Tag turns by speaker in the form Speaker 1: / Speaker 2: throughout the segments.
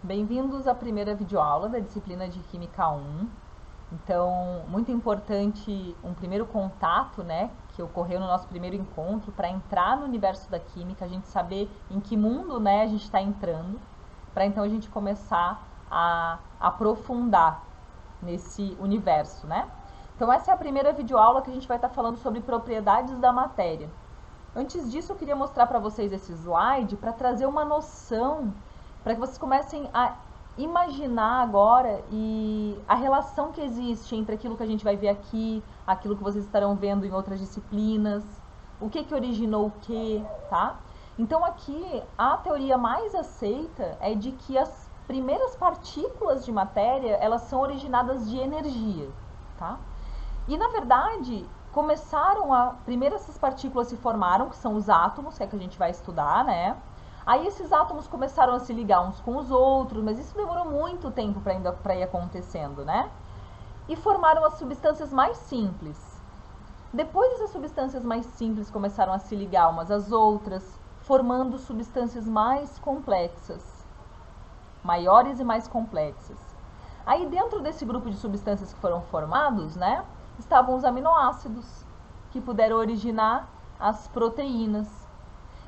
Speaker 1: Bem-vindos à primeira videoaula da disciplina de Química 1. Então, muito importante um primeiro contato, né, que ocorreu no nosso primeiro encontro, para entrar no universo da química, a gente saber em que mundo, né, a gente está entrando, para então a gente começar a aprofundar nesse universo, né? Então, essa é a primeira videoaula que a gente vai estar falando sobre propriedades da matéria. Antes disso, eu queria mostrar para vocês esse slide para trazer uma noção, para que vocês comecem a imaginar agora e a relação que existe entre aquilo que a gente vai ver aqui, aquilo que vocês estarão vendo em outras disciplinas, o que originou o que, tá? Então aqui a teoria mais aceita é de que as primeiras partículas de matéria, elas são originadas de energia, tá? E na verdade, primeiro essas partículas se formaram, que são os átomos, que é que a gente vai estudar, né? Aí esses átomos começaram a se ligar uns com os outros, mas isso demorou muito tempo para ir acontecendo, né? E formaram as substâncias mais simples. Depois essas substâncias mais simples começaram a se ligar umas às outras, formando substâncias mais complexas, maiores e mais complexas. Aí dentro desse grupo de substâncias que foram formados, né, estavam os aminoácidos, que puderam originar as proteínas.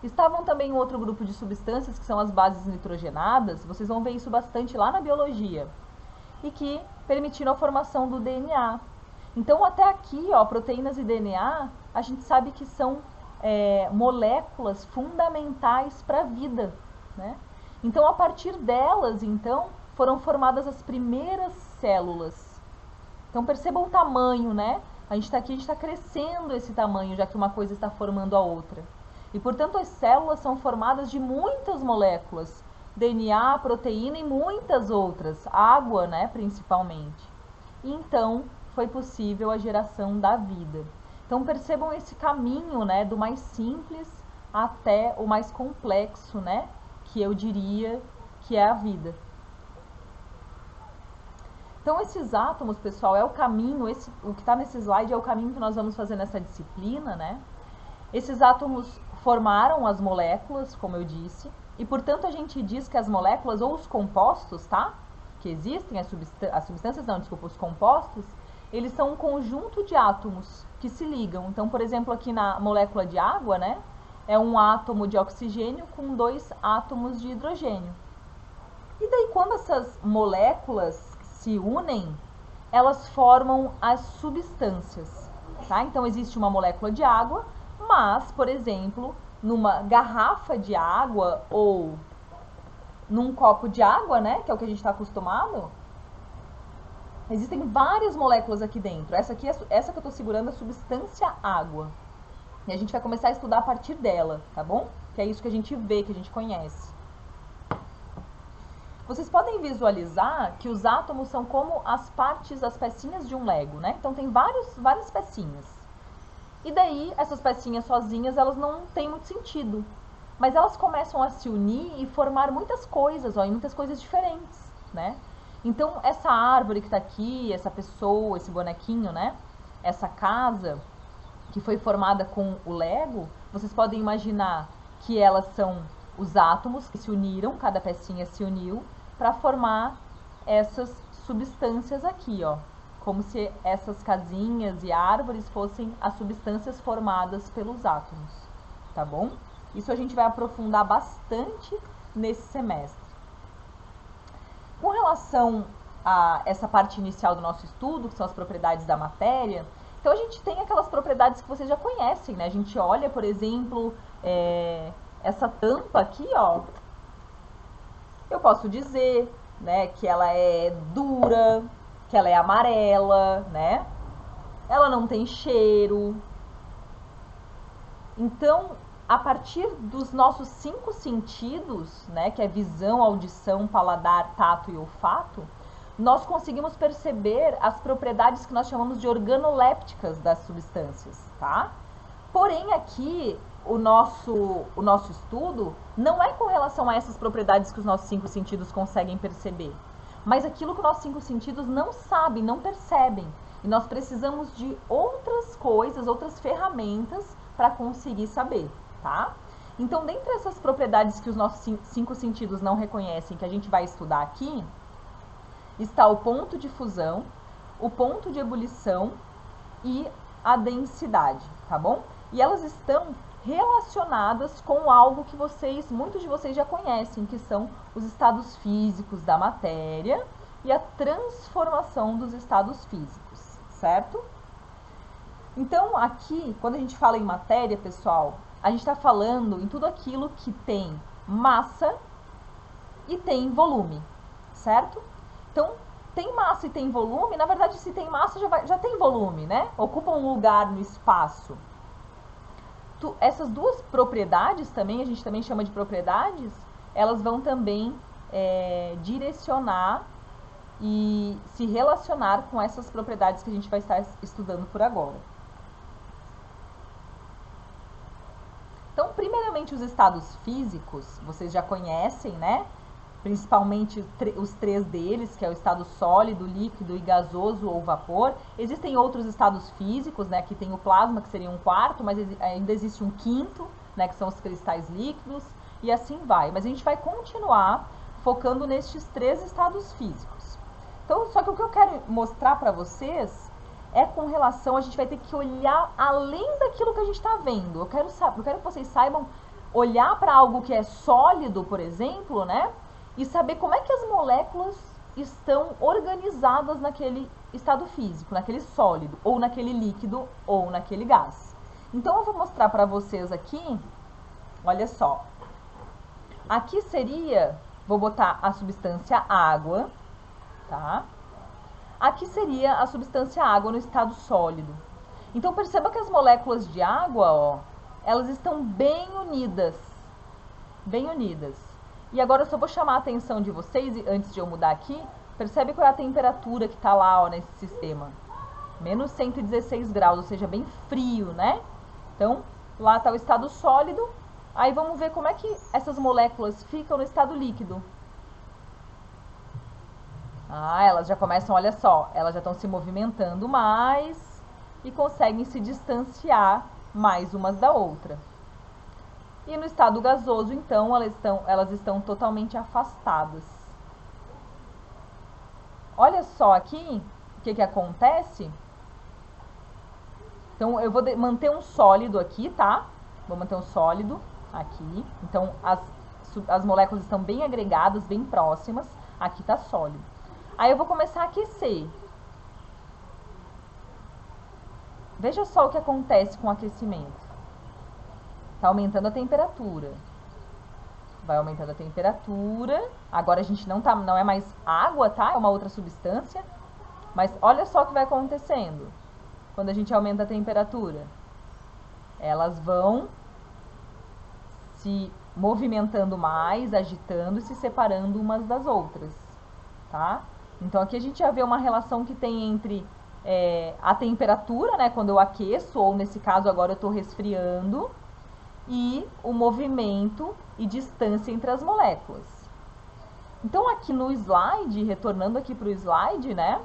Speaker 1: Estavam também um outro grupo de substâncias, que são as bases nitrogenadas, vocês vão ver isso bastante lá na biologia, e que permitiram a formação do DNA. Então, até aqui, ó, proteínas e DNA, a gente sabe que são moléculas fundamentais para a vida, né? Então, a partir delas, então, foram formadas as primeiras células. Então percebam o tamanho, né? A gente está aqui, a gente está crescendo esse tamanho, já que uma coisa está formando a outra. E, portanto, as células são formadas de muitas moléculas, DNA, proteína e muitas outras, água, né, principalmente. E então foi possível a geração da vida. Então percebam esse caminho, né, do mais simples até o mais complexo, né, que eu diria que é a vida. Então, esses átomos, pessoal, é o caminho, o que está nesse slide é o caminho que nós vamos fazer nessa disciplina, né? Esses átomos formaram as moléculas, como eu disse, e, portanto, a gente diz que as moléculas, ou os compostos, tá? Que existem, as substâncias, não, desculpa, os compostos, eles são um conjunto de átomos que se ligam. Então, por exemplo, aqui na molécula de água, né? É um átomo de oxigênio com 2 átomos de hidrogênio. E daí, quando essas moléculas se unem, elas formam as substâncias, tá? Então existe uma molécula de água, mas, por exemplo, numa garrafa de água ou num copo de água, né, que é o que a gente está acostumado, existem várias moléculas aqui dentro. Essa que eu estou segurando é a substância água. E a gente vai começar a estudar a partir dela, tá bom? Que é isso que a gente vê, que a gente conhece. Vocês podem visualizar que os átomos são como as partes, as pecinhas de um Lego, né? Então tem várias pecinhas. E daí, essas pecinhas sozinhas, elas não têm muito sentido. Mas elas começam a se unir e formar muitas coisas, ó, e muitas coisas diferentes, né? Então, essa árvore que está aqui, essa pessoa, esse bonequinho, né? Essa casa que foi formada com o Lego, vocês podem imaginar que elas são os átomos que se uniram, cada pecinha se uniu, para formar essas substâncias aqui, ó. Como se essas casinhas e árvores fossem as substâncias formadas pelos átomos, tá bom? Isso a gente vai aprofundar bastante nesse semestre. Com relação a essa parte inicial do nosso estudo, que são as propriedades da matéria, então a gente tem aquelas propriedades que vocês já conhecem, né? A gente olha, por exemplo, essa tampa aqui, ó, eu posso dizer, né, que ela é dura, que ela é amarela, né? Ela não tem cheiro. Então, a partir dos nossos 5 sentidos, né, que é visão, audição, paladar, tato e olfato, nós conseguimos perceber as propriedades que nós chamamos de organolépticas das substâncias, tá? Porém, aqui, o nosso estudo não é com relação a essas propriedades que os nossos 5 sentidos conseguem perceber, mas aquilo que os nossos 5 sentidos não sabem, não percebem. E nós precisamos de outras coisas, outras ferramentas para conseguir saber, tá? Então, dentre essas propriedades que os nossos 5 sentidos não reconhecem, que a gente vai estudar aqui, está o ponto de fusão, o ponto de ebulição e a densidade, tá bom? E elas estão relacionadas com algo que muitos de vocês já conhecem, que são os estados físicos da matéria e a transformação dos estados físicos, certo? Então, aqui, quando a gente fala em matéria, pessoal, a gente está falando em tudo aquilo que tem massa e tem volume, certo? Então, tem massa e tem volume, na verdade, se tem massa, já tem volume, né? Ocupa um lugar no espaço. Essas duas propriedades também, a gente também chama de propriedades, elas vão também direcionar e se relacionar com essas propriedades que a gente vai estar estudando por agora. Então, primeiramente, os estados físicos, vocês já conhecem, né? Principalmente os 3 deles, que é o estado sólido, líquido e gasoso ou vapor. Existem outros estados físicos, né? Aqui tem o plasma, que seria um 4º, mas ainda existe um 5º, né? Que são os cristais líquidos, e assim vai. Mas a gente vai continuar focando nestes 3 estados físicos. Então, só que o que eu quero mostrar para vocês é com relação, a gente vai ter que olhar além daquilo que a gente está vendo. Eu quero que vocês saibam olhar para algo que é sólido, por exemplo, né? E saber como é que as moléculas estão organizadas naquele estado físico, naquele sólido, ou naquele líquido, ou naquele gás. Então, eu vou mostrar para vocês aqui, olha só. Aqui seria, vou botar a substância água, tá? Aqui seria a substância água no estado sólido. Então, perceba que as moléculas de água, ó, elas estão bem unidas. Bem unidas. E agora eu só vou chamar a atenção de vocês, antes de eu mudar aqui, percebe qual é a temperatura que está lá, ó, nesse sistema. Menos 116 graus, ou seja, bem frio, né? Então, lá está o estado sólido. Aí vamos ver como é que essas moléculas ficam no estado líquido. Ah, elas já começam, olha só, elas já estão se movimentando mais e conseguem se distanciar mais umas da outra. E no estado gasoso, então, elas estão totalmente afastadas. Olha só aqui o que acontece. Então, eu vou manter um sólido aqui, tá? Vou manter um sólido aqui. Então, as moléculas estão bem agregadas, bem próximas. Aqui está sólido. Aí eu vou começar a aquecer. Veja só o que acontece com o aquecimento. Está aumentando a temperatura. Vai aumentando a temperatura. Agora a gente não é mais água, tá? É uma outra substância. Mas olha só o que vai acontecendo quando a gente aumenta a temperatura. Elas vão se movimentando mais, agitando e se separando umas das outras, tá? Então, aqui a gente já vê uma relação que tem entre a temperatura, né, quando eu aqueço, ou nesse caso agora eu estou resfriando, e o movimento e distância entre as moléculas. Então, aqui no slide, retornando aqui para o slide, né,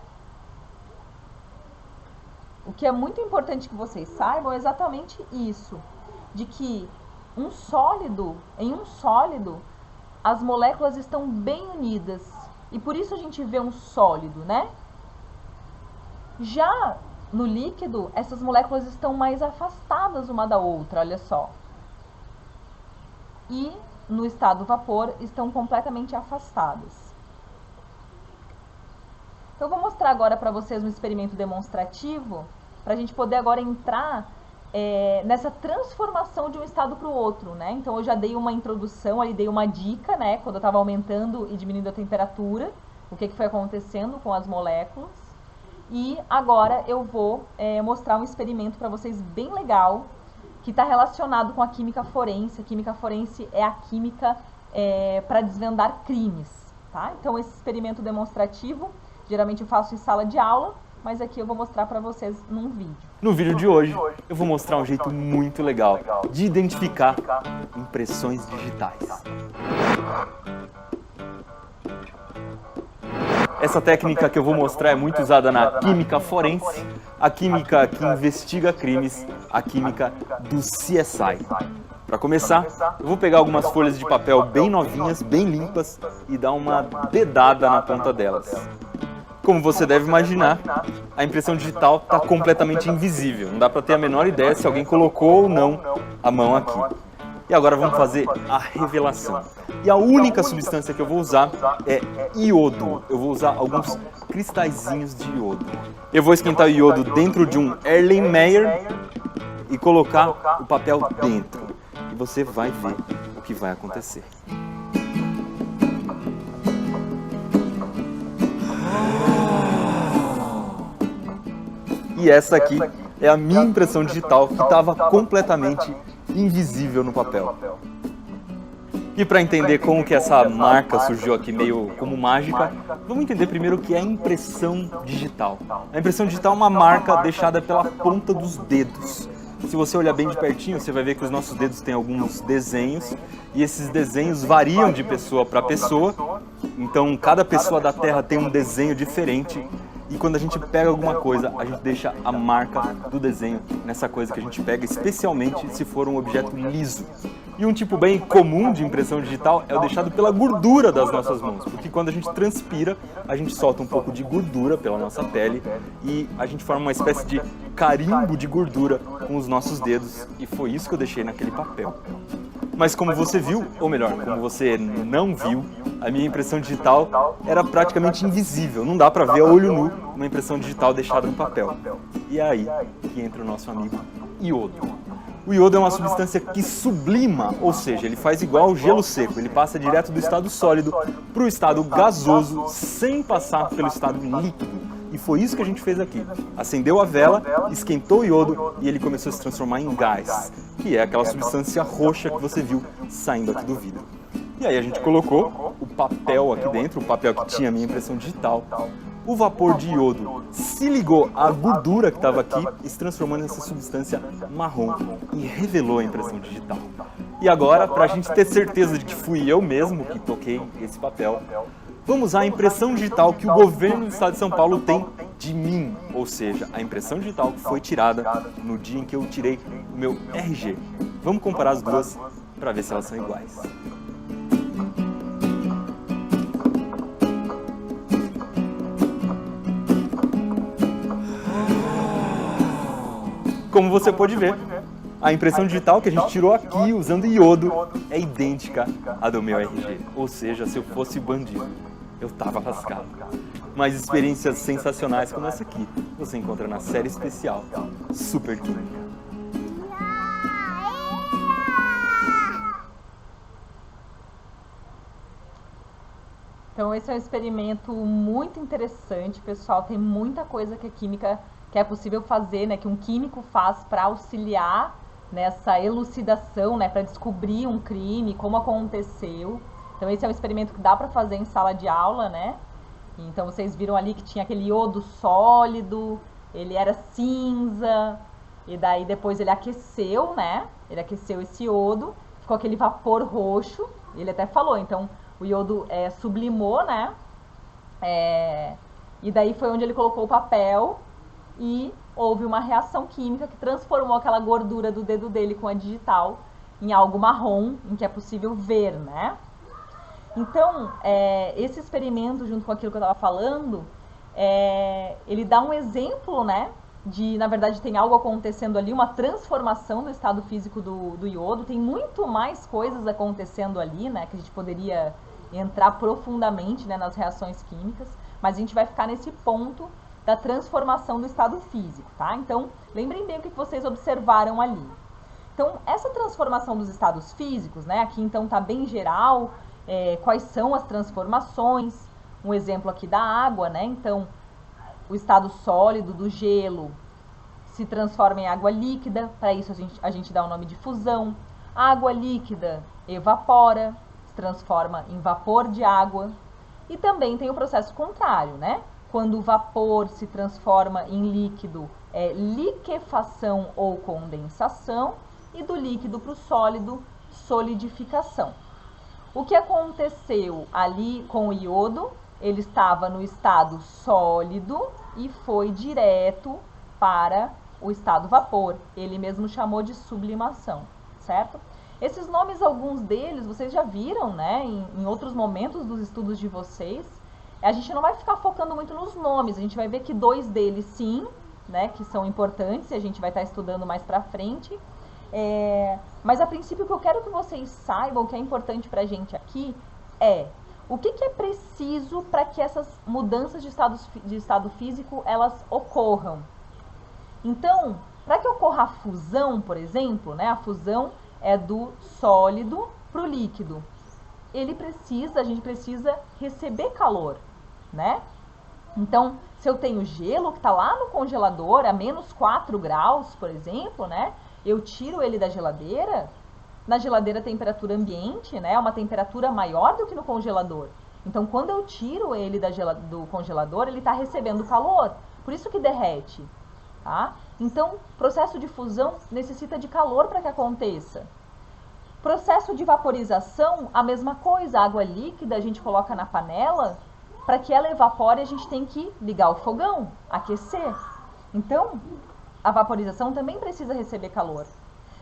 Speaker 1: o que é muito importante que vocês saibam é exatamente isso, de que em um sólido, as moléculas estão bem unidas. E por isso a gente vê um sólido, né? Já no líquido, essas moléculas estão mais afastadas uma da outra, olha só. E no estado vapor, estão completamente afastadas. Então, eu vou mostrar agora para vocês um experimento demonstrativo, para a gente poder agora entrar nessa transformação de um estado para o outro, né? Então, eu já dei uma introdução, ali dei uma dica, né? Quando eu estava aumentando e diminuindo a temperatura, o que foi acontecendo com as moléculas. E agora eu vou mostrar um experimento para vocês bem legal, que está relacionado com a química forense. A química forense é a química para desvendar crimes, tá? Então, esse experimento demonstrativo, geralmente eu faço em sala de aula, mas aqui eu vou mostrar para vocês num vídeo.
Speaker 2: No vídeo de hoje, eu vou mostrar um jeito muito legal de identificar impressões digitais. Essa técnica que eu vou mostrar é muito usada na química forense, a química que investiga crimes, a química do CSI. Para começar, eu vou pegar algumas folhas de papel bem novinhas, bem limpas e dar uma dedada na ponta delas. Como você deve imaginar, a impressão digital está completamente invisível. Não dá para ter a menor ideia se alguém colocou ou não a mão aqui. E agora vamos fazer a revelação. E a única substância que eu vou usar é iodo. Eu vou usar alguns cristalzinhos de iodo. Eu vou esquentar o iodo dentro de um Erlenmeyer e colocar o papel dentro. E você vai ver o que vai acontecer. E essa aqui é a minha impressão digital que estava completamente invisível no papel. E para entender como que essa marca surgiu aqui meio como mágica, vamos entender primeiro o que é impressão digital. A impressão digital é uma marca deixada pela ponta dos dedos. Se você olhar bem de pertinho, você vai ver que os nossos dedos têm alguns desenhos, e esses desenhos variam de pessoa para pessoa. Então, cada pessoa da Terra tem um desenho diferente. E quando a gente pega alguma coisa, a gente deixa a marca do desenho nessa coisa que a gente pega, especialmente se for um objeto liso. E um tipo bem comum de impressão digital é o deixado pela gordura das nossas mãos, porque quando a gente transpira, a gente solta um pouco de gordura pela nossa pele e a gente forma uma espécie de carimbo de gordura com os nossos dedos, e foi isso que eu deixei naquele papel. Mas como você viu, ou melhor, como você não viu, a minha impressão digital era praticamente invisível. Não dá para ver a olho nu uma impressão digital deixada no papel. E é aí que entra o nosso amigo iodo. O iodo é uma substância que sublima, ou seja, ele faz igual ao gelo seco. Ele passa direto do estado sólido para o estado gasoso sem passar pelo estado líquido. E foi isso que a gente fez aqui. Acendeu a vela, esquentou o iodo e ele começou a se transformar em gás, que é aquela substância roxa que você viu saindo aqui do vidro. E aí a gente colocou o papel aqui dentro, o papel que tinha a minha impressão digital. O vapor de iodo se ligou à gordura que estava aqui e se transformou nessa substância marrom e revelou a impressão digital. E agora, para a gente ter certeza de que fui eu mesmo que toquei esse papel, vamos usar a impressão digital que o governo do estado de São Paulo tem de mim, ou seja, a impressão digital que foi tirada no dia em que eu tirei o meu RG. Vamos comparar as duas para ver se elas são iguais. Como você pode ver, a impressão digital que a gente tirou aqui usando iodo é idêntica à do meu RG. Ou seja, se eu fosse bandido, eu tava lascado. Mas experiências sensacionais como essa aqui você encontra na série especial Super Química.
Speaker 1: Então esse é um experimento muito interessante, pessoal. Tem muita coisa que a química que é possível fazer, né, que um químico faz para auxiliar nessa elucidação, né, para descobrir um crime, como aconteceu. Então esse é um experimento que dá para fazer em sala de aula, né? Então vocês viram ali que tinha aquele iodo sólido, ele era cinza, e daí depois ele aqueceu, né? Ele aqueceu esse iodo, ficou aquele vapor roxo, ele até falou, então o iodo sublimou, né? E daí foi onde ele colocou o papel e houve uma reação química que transformou aquela gordura do dedo dele com a digital em algo marrom, em que é possível ver, né? Então, esse experimento, junto com aquilo que eu estava falando, ele dá um exemplo, né, de, na verdade, tem algo acontecendo ali, uma transformação do estado físico do iodo, tem muito mais coisas acontecendo ali, né, que a gente poderia entrar profundamente, né, nas reações químicas, mas a gente vai ficar nesse ponto da transformação do estado físico, tá? Então, lembrem bem o que vocês observaram ali. Então, essa transformação dos estados físicos, né, aqui então tá bem geral, quais são as transformações, um exemplo aqui da água, né, então, o estado sólido do gelo se transforma em água líquida, para isso a gente dá o nome de fusão, a água líquida evapora, se transforma em vapor de água, e também tem o processo contrário, né, quando o vapor se transforma em líquido, é liquefação ou condensação, e do líquido para o sólido, solidificação. O que aconteceu ali com o iodo? Ele estava no estado sólido e foi direto para o estado vapor. Ele mesmo chamou de sublimação, certo? Esses nomes, alguns deles, vocês já viram, né, em outros momentos dos estudos de vocês. A gente não vai ficar focando muito nos nomes, a gente vai ver que 2 deles sim, né, que são importantes, e a gente vai estar estudando mais pra frente. Mas a princípio o que eu quero que vocês saibam, que é importante pra gente aqui, é o que é preciso para que essas mudanças de estado físico, elas ocorram. Então, para que ocorra a fusão, por exemplo, né, a fusão é do sólido para o líquido. A gente precisa receber calor, né? Então, se eu tenho gelo que está lá no congelador a menos 4 graus, por exemplo, né? Eu tiro ele da geladeira. Na geladeira a temperatura ambiente, né? É uma temperatura maior do que no congelador. Então, quando eu tiro ele do congelador, ele está recebendo calor. Por isso que derrete, tá? Então, processo de fusão necessita de calor para que aconteça. Processo de vaporização, a mesma coisa. A água líquida a gente coloca na panela. Para que ela evapore, a gente tem que ligar o fogão, aquecer. Então, a vaporização também precisa receber calor.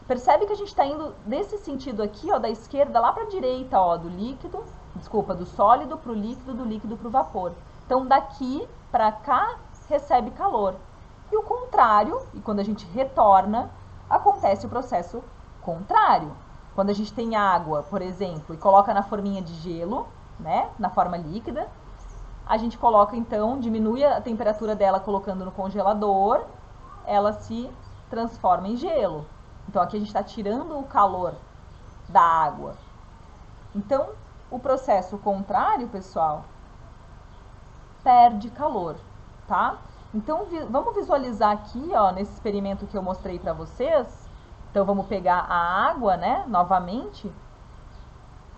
Speaker 1: Percebe que a gente está indo desse sentido aqui, ó, da esquerda lá para a direita, ó, do sólido para o líquido, do líquido para o vapor. Então, daqui para cá, recebe calor. E o contrário, e quando a gente retorna, acontece o processo contrário. Quando a gente tem água, por exemplo, e coloca na forminha de gelo, né, na forma líquida, a gente coloca então, diminui a temperatura dela colocando no congelador, ela se transforma em gelo. Então aqui a gente está tirando o calor da água. Então, o processo contrário, pessoal, perde calor, tá? Então, vamos visualizar aqui, ó, nesse experimento que eu mostrei para vocês. Então, vamos pegar a água, né, novamente.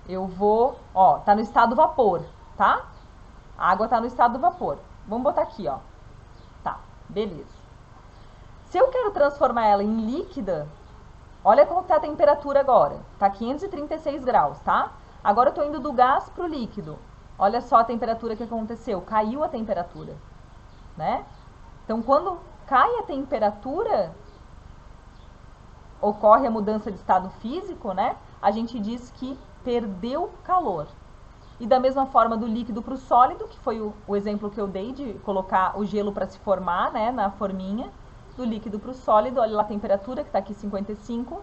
Speaker 1: Eu vou, ó, tá no estado vapor, tá? A água tá no estado do vapor. Vamos botar aqui, ó. Tá, beleza. Se eu quero transformar ela em líquida, olha como tá a temperatura agora. Tá 536 graus, tá? Agora eu tô indo do gás pro líquido. Olha só a temperatura que aconteceu. Caiu a temperatura, né? Então, quando cai a temperatura, ocorre a mudança de estado físico, né? A gente diz que perdeu calor. E da mesma forma do líquido para o sólido, que foi o exemplo que eu dei de colocar o gelo para se formar, né, na forminha, do líquido para o sólido, olha lá a temperatura que está aqui 55,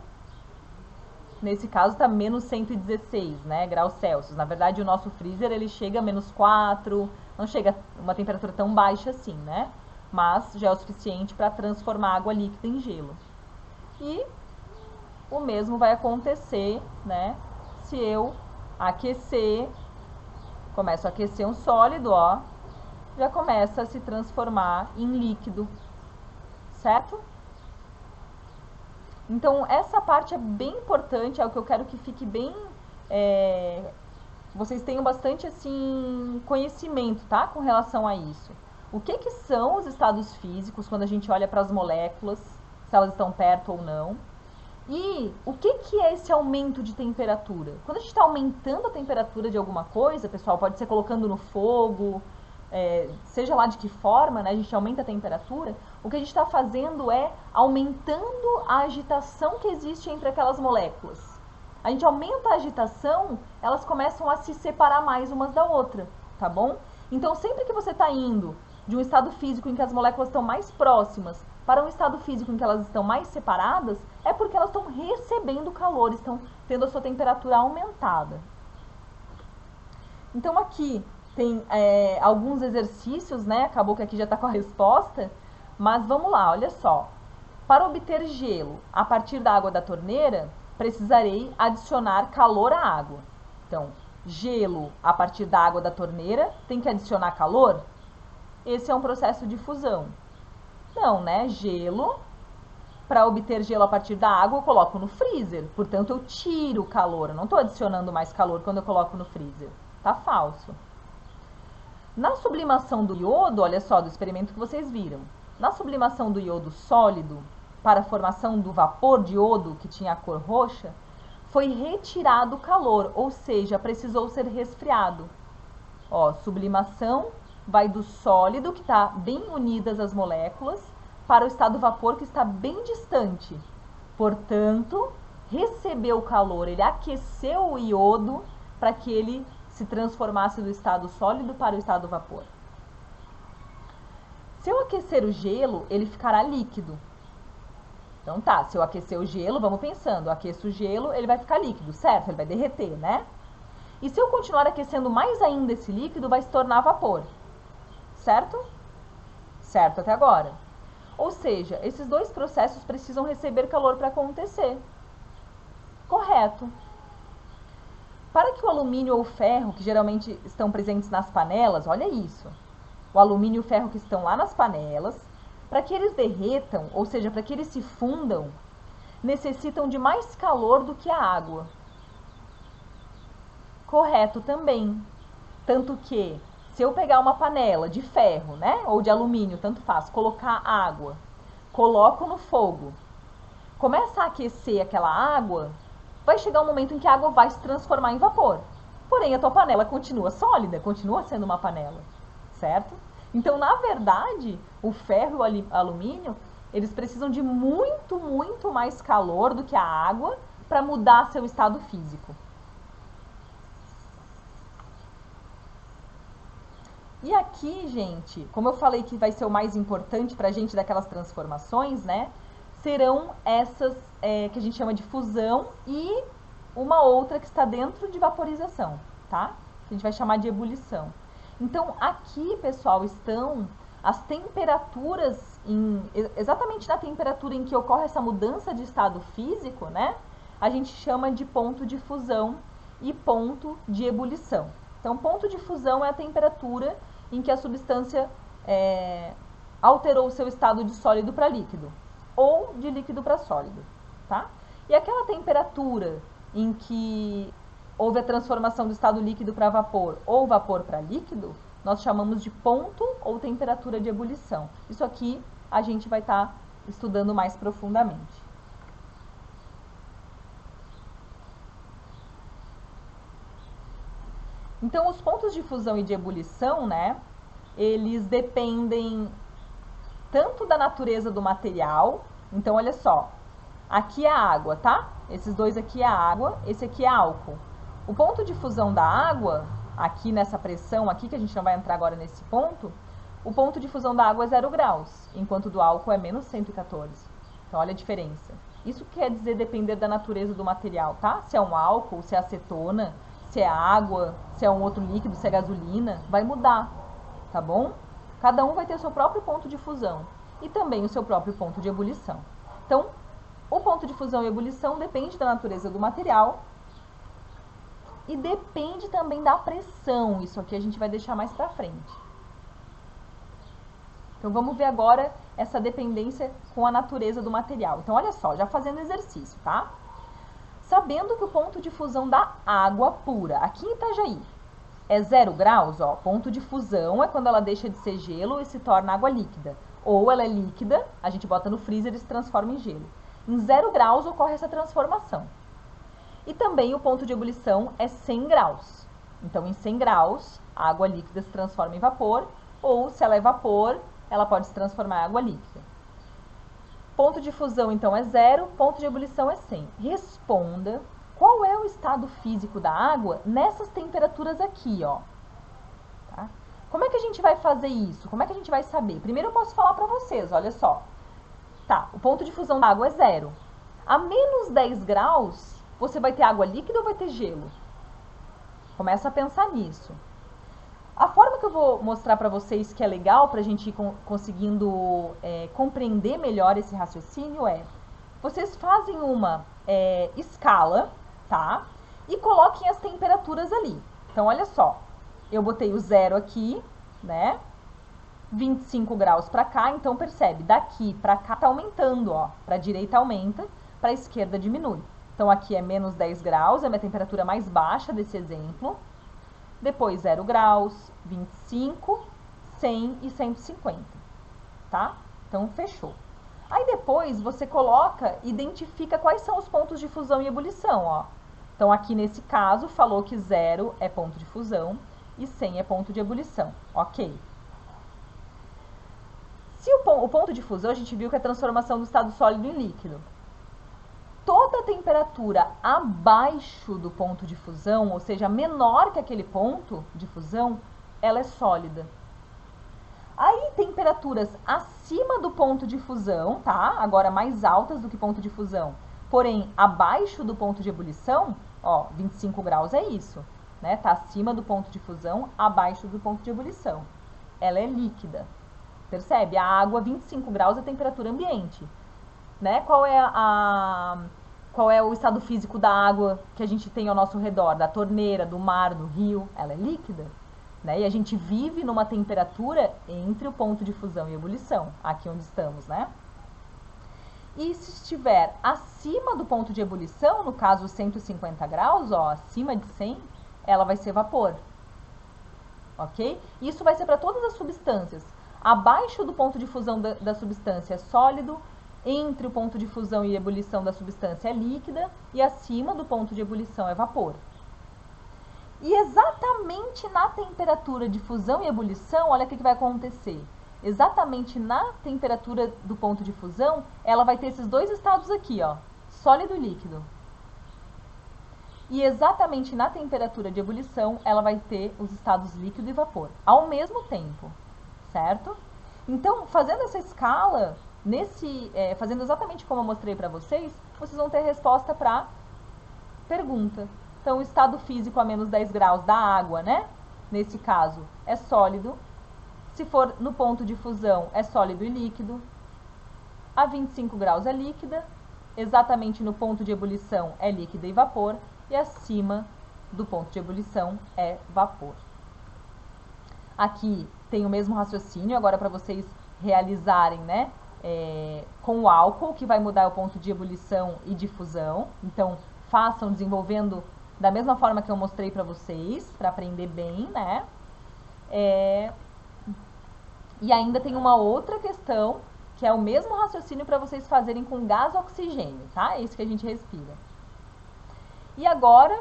Speaker 1: nesse caso está menos 116, né, graus Celsius. Na verdade o nosso freezer ele chega a menos 4, não chega a uma temperatura tão baixa assim, né, mas já é o suficiente para transformar água líquida em gelo. E o mesmo vai acontecer, né, se eu aquecer. Começo a aquecer um sólido, ó, já começa a se transformar em líquido, certo? Então, essa parte é bem importante, é o que eu quero que fique bem, vocês tenham bastante, assim, conhecimento, tá, com relação a isso. O que são os estados físicos quando a gente olha para as moléculas, se elas estão perto ou não. E o que é esse aumento de temperatura? Quando a gente está aumentando a temperatura de alguma coisa, pessoal, pode ser colocando no fogo, seja lá de que forma, né, a gente aumenta a temperatura, o que a gente está fazendo é aumentando a agitação que existe entre aquelas moléculas. A gente aumenta a agitação, elas começam a se separar mais umas da outra, tá bom? Então, sempre que você está indo de um estado físico em que as moléculas estão mais próximas para um estado físico em que elas estão mais separadas, é porque elas estão recebendo calor, estão tendo a sua temperatura aumentada. Então aqui tem alguns exercícios, né? Acabou que aqui já está com a resposta, mas vamos lá, olha só. Para obter gelo a partir da água da torneira, precisarei adicionar calor à água. Então, gelo a partir da água da torneira, tem que adicionar calor? Esse é um processo de fusão. Não, né? Gelo, para obter gelo a partir da água, eu coloco no freezer. Portanto, eu tiro o calor. Eu não estou adicionando mais calor quando eu coloco no freezer. Tá falso. Na sublimação do iodo, olha só, do experimento que vocês viram. Na sublimação do iodo sólido, para a formação do vapor de iodo, que tinha a cor roxa, foi retirado o calor, ou seja, precisou ser resfriado. Ó, sublimação vai do sólido, que está bem unidas as moléculas, para o estado vapor, que está bem distante. Portanto, recebeu o calor, ele aqueceu o iodo para que ele se transformasse do estado sólido para o estado vapor. Se eu aquecer o gelo, ele ficará líquido. Então tá, se eu aquecer o gelo, vamos pensando, eu aqueço o gelo, ele vai ficar líquido, certo? Ele vai derreter, né? E se eu continuar aquecendo mais ainda esse líquido, vai se tornar vapor, certo? Certo até agora. Ou seja, esses dois processos precisam receber calor para acontecer. Correto. Para que o alumínio ou o ferro, que geralmente estão presentes nas panelas, olha isso, o alumínio e o ferro que estão lá nas panelas, para que eles derretam, ou seja, para que eles se fundam, necessitam de mais calor do que a água. Correto também. Tanto que, se eu pegar uma panela de ferro, né, ou de alumínio, tanto faz, colocar água, coloco no fogo, começa a aquecer aquela água, vai chegar um momento em que a água vai se transformar em vapor. Porém, a tua panela continua sólida, continua sendo uma panela, certo? Então, na verdade, o ferro e o alumínio, eles precisam de muito, muito mais calor do que a água para mudar seu estado físico. E aqui, gente, como eu falei que vai ser o mais importante para a gente daquelas transformações, né? Serão essas que a gente chama de fusão e uma outra que está dentro de vaporização, tá? Que a gente vai chamar de ebulição. Então, aqui, pessoal, estão as temperaturas, exatamente na temperatura em que ocorre essa mudança de estado físico, né? A gente chama de ponto de fusão e ponto de ebulição. Então, ponto de fusão é a temperatura em que a substância alterou o seu estado de sólido para líquido, ou de líquido para sólido, tá? E aquela temperatura em que houve a transformação do estado líquido para vapor ou vapor para líquido, nós chamamos de ponto ou temperatura de ebulição. Isso aqui a gente vai estar estudando mais profundamente. Então, os pontos de fusão e de ebulição, né, eles dependem tanto da natureza do material. Então, olha só, aqui é a água, tá? Esses dois aqui é a água, esse aqui é álcool. O ponto de fusão da água, aqui nessa pressão aqui, que a gente não vai entrar agora nesse ponto, o ponto de fusão da água é 0 graus, enquanto do álcool é menos 114. Então, olha a diferença. Isso quer dizer depender da natureza do material, tá? Se é um álcool, se é acetona, se é água, se é um outro líquido, se é gasolina, vai mudar, tá bom? Cada um vai ter o seu próprio ponto de fusão e também o seu próprio ponto de ebulição. Então, o ponto de fusão e ebulição depende da natureza do material e depende também da pressão. Isso aqui a gente vai deixar mais pra frente. Então, vamos ver agora essa dependência com a natureza do material. Então, olha só, já fazendo exercício, tá? Sabendo que o ponto de fusão da água pura, aqui em Itajaí, é 0 graus, ó, ponto de fusão é quando ela deixa de ser gelo e se torna água líquida. Ou ela é líquida, a gente bota no freezer e se transforma em gelo. Em 0 graus ocorre essa transformação. E também o ponto de ebulição é 100 graus. Então, em 100 graus, a água líquida se transforma em vapor, ou se ela é vapor, ela pode se transformar em água líquida. Ponto de fusão, então, é 0, ponto de ebulição é 100. Responda qual é o estado físico da água nessas temperaturas aqui, ó. Tá? Como é que a gente vai fazer isso? Como é que a gente vai saber? Primeiro eu posso falar para vocês, olha só. Tá, o ponto de fusão da água é 0. A menos 10 graus, você vai ter água líquida ou vai ter gelo? Começa a pensar nisso. A forma que eu vou mostrar para vocês que é legal para a gente ir conseguindo compreender melhor esse raciocínio é, vocês fazem uma escala, tá? E coloquem as temperaturas ali. Então, olha só, eu botei o 0 aqui, né? 25 graus para cá, então percebe, daqui para cá tá aumentando, ó. Para a direita aumenta, para a esquerda diminui. Então, aqui é menos 10 graus, é a minha temperatura mais baixa desse exemplo. Depois 0 graus, 25, 100 e 150, tá? Então, fechou. Aí depois você coloca, identifica quais são os pontos de fusão e ebulição, ó. Então, aqui nesse caso, falou que 0 é ponto de fusão e 100 é ponto de ebulição, ok? Se o ponto de fusão, a gente viu que é a transformação do estado sólido em líquido. Toda Toda temperatura abaixo do ponto de fusão, ou seja, menor que aquele ponto de fusão, ela é sólida. Aí, temperaturas acima do ponto de fusão, tá? Agora mais altas do que ponto de fusão, porém abaixo do ponto de ebulição, ó, 25 graus é isso, né? Tá acima do ponto de fusão, abaixo do ponto de ebulição. Ela é líquida. Percebe? A água, 25 graus é a temperatura ambiente, né? Qual é o estado físico da água que a gente tem ao nosso redor, da torneira, do mar, do rio? Ela é líquida, né? E a gente vive numa temperatura entre o ponto de fusão e ebulição, aqui onde estamos, né? E se estiver acima do ponto de ebulição, no caso 150 graus, ó, acima de 100, ela vai ser vapor, ok? Isso vai ser para todas as substâncias. Abaixo do ponto de fusão da substância é sólido, entre o ponto de fusão e ebulição da substância é líquida e acima do ponto de ebulição é vapor. E exatamente na temperatura de fusão e ebulição, olha o que vai acontecer. Exatamente na temperatura do ponto de fusão, ela vai ter esses dois estados aqui, ó, sólido e líquido. E exatamente na temperatura de ebulição, ela vai ter os estados líquido e vapor, ao mesmo tempo, certo? Então, fazendo essa escala, fazendo exatamente como eu mostrei para vocês vão ter resposta para pergunta. Então, o estado físico a menos 10 graus da água, né? Nesse caso, é sólido. Se for no ponto de fusão, é sólido e líquido. A 25 graus é líquida. Exatamente no ponto de ebulição é líquida e vapor. E acima do ponto de ebulição é vapor. Aqui tem o mesmo raciocínio, agora para vocês realizarem, né? Com o álcool, que vai mudar o ponto de ebulição e de fusão. Então, façam desenvolvendo da mesma forma que eu mostrei para vocês, para aprender bem, né? E ainda tem uma outra questão, que é o mesmo raciocínio para vocês fazerem com gás oxigênio, tá? É isso que a gente respira. E agora,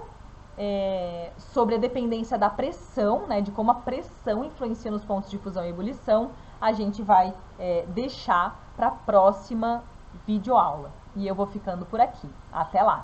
Speaker 1: sobre a dependência da pressão, né? De como a pressão influencia nos pontos de fusão e ebulição, a gente vai deixar para a próxima videoaula. E eu vou ficando por aqui. Até lá!